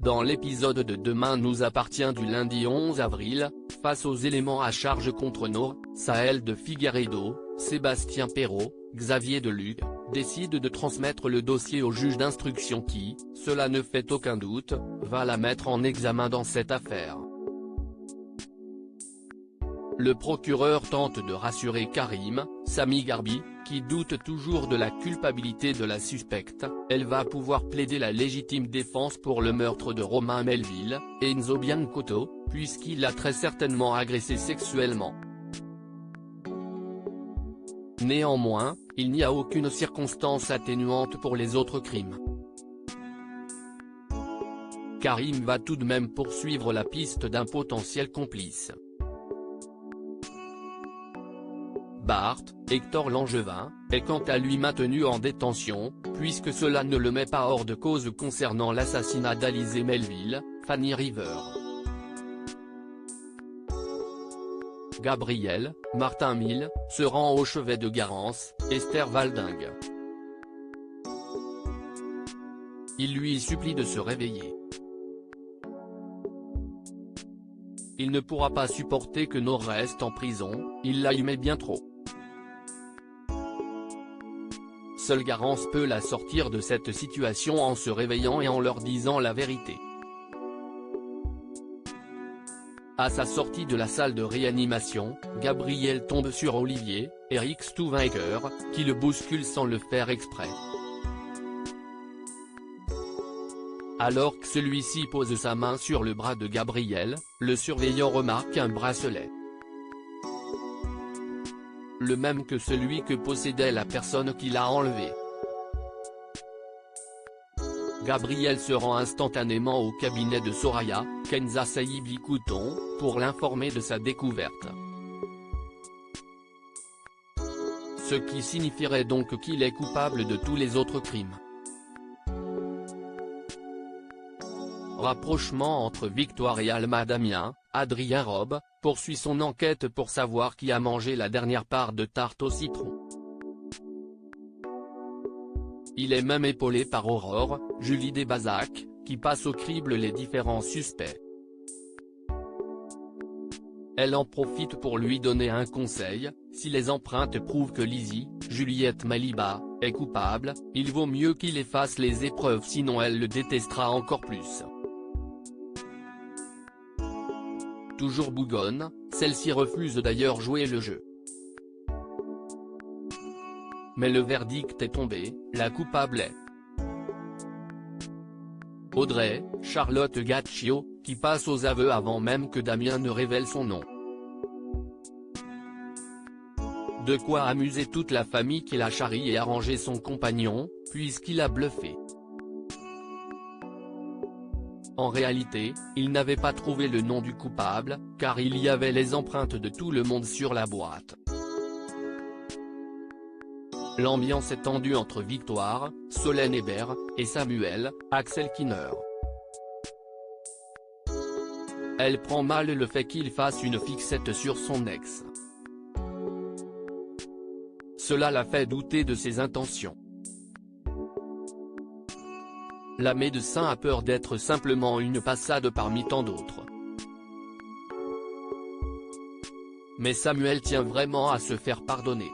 Dans l'épisode de Demain nous appartient du lundi 11 avril, face aux éléments à charge contre Nour, Sahel de Figueiredo, Sébastien Perrot, Xavier Deluc, décide de transmettre le dossier au juge d'instruction qui, cela ne fait aucun doute, va la mettre en examen dans cette affaire. Le procureur tente de rassurer Karim, Sami Garbi, qui doute toujours de la culpabilité de la suspecte. Elle va pouvoir plaider la légitime défense pour le meurtre de Romain Melville, et Enzo Biancotto, puisqu'il l'a très certainement agressé sexuellement. Néanmoins, il n'y a aucune circonstance atténuante pour les autres crimes. Karim va tout de même poursuivre la piste d'un potentiel complice. Bart, Hector Langevin, est quant à lui maintenu en détention, puisque cela ne le met pas hors de cause concernant l'assassinat d'Alizé Melville, Fanny River. Gabriel, Martin Mille, se rend au chevet de Garance, Esther Valdingue. Il lui supplie de se réveiller. Il ne pourra pas supporter que Nour reste en prison, il la aimait bien trop. Seule Garance peut la sortir de cette situation en se réveillant et en leur disant la vérité. À sa sortie de la salle de réanimation, Gabriel tombe sur Olivier, Eric Stouvaker, qui le bouscule sans le faire exprès. Alors que celui-ci pose sa main sur le bras de Gabriel, le surveillant remarque un bracelet. Le même que celui que possédait la personne qui l'a enlevé. Gabriel se rend instantanément au cabinet de Soraya, Kenza Saïbi Couton, pour l'informer de sa découverte. Ce qui signifierait donc qu'il est coupable de tous les autres crimes. Rapprochement entre Victoire et Alma Damien, Adrien Robe, poursuit son enquête pour savoir qui a mangé la dernière part de tarte au citron. Il est même épaulé par Aurore, Julie Desbazac, qui passe au crible les différents suspects. Elle en profite pour lui donner un conseil: si les empreintes prouvent que Lizzie, Juliette Maliba, est coupable, il vaut mieux qu'il efface les épreuves sinon elle le détestera encore plus. Toujours bougonne, celle-ci refuse d'ailleurs jouer le jeu. Mais le verdict est tombé, la coupable est Audrey, Charlotte Gaccio, qui passe aux aveux avant même que Damien ne révèle son nom. De quoi amuser toute la famille qui la charrie et arranger son compagnon, puisqu'il a bluffé. En réalité, il n'avait pas trouvé le nom du coupable, car il y avait les empreintes de tout le monde sur la boîte. L'ambiance est tendue entre Victoire, Solène Hébert, et Samuel, Axel Kinner. Elle prend mal le fait qu'il fasse une fixette sur son ex. Cela la fait douter de ses intentions. La médecin a peur d'être simplement une passade parmi tant d'autres. Mais Samuel tient vraiment à se faire pardonner.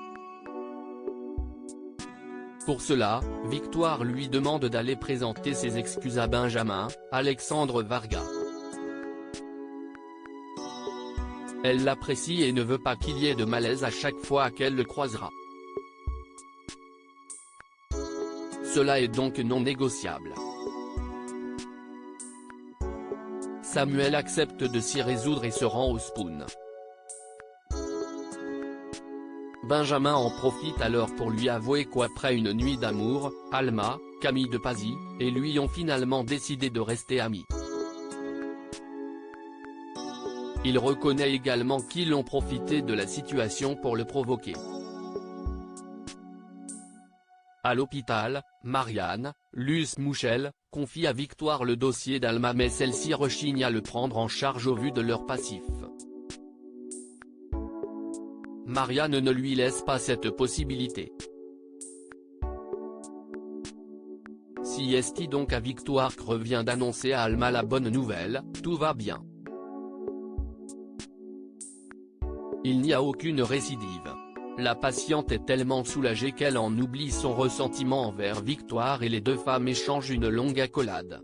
Pour cela, Victoire lui demande d'aller présenter ses excuses à Benjamin, Alexandre Varga. Elle l'apprécie et ne veut pas qu'il y ait de malaise à chaque fois qu'elle le croisera. Cela est donc non négociable. Samuel accepte de s'y résoudre et se rend au Spoon. Benjamin en profite alors pour lui avouer qu'après une nuit d'amour, Alma, Camille de Pazy, et lui ont finalement décidé de rester amis. Il reconnaît également qu'ils ont profité de la situation pour le provoquer. À l'hôpital, Marianne, Luce Mouchel, confie à Victoire le dossier d'Alma mais celle-ci rechigne à le prendre en charge au vu de leur passif. Marianne ne lui laisse pas cette possibilité. CST donc à Victoire revient d'annoncer à Alma la bonne nouvelle, tout va bien. Il n'y a aucune récidive. La patiente est tellement soulagée qu'elle en oublie son ressentiment envers Victoire et les deux femmes échangent une longue accolade.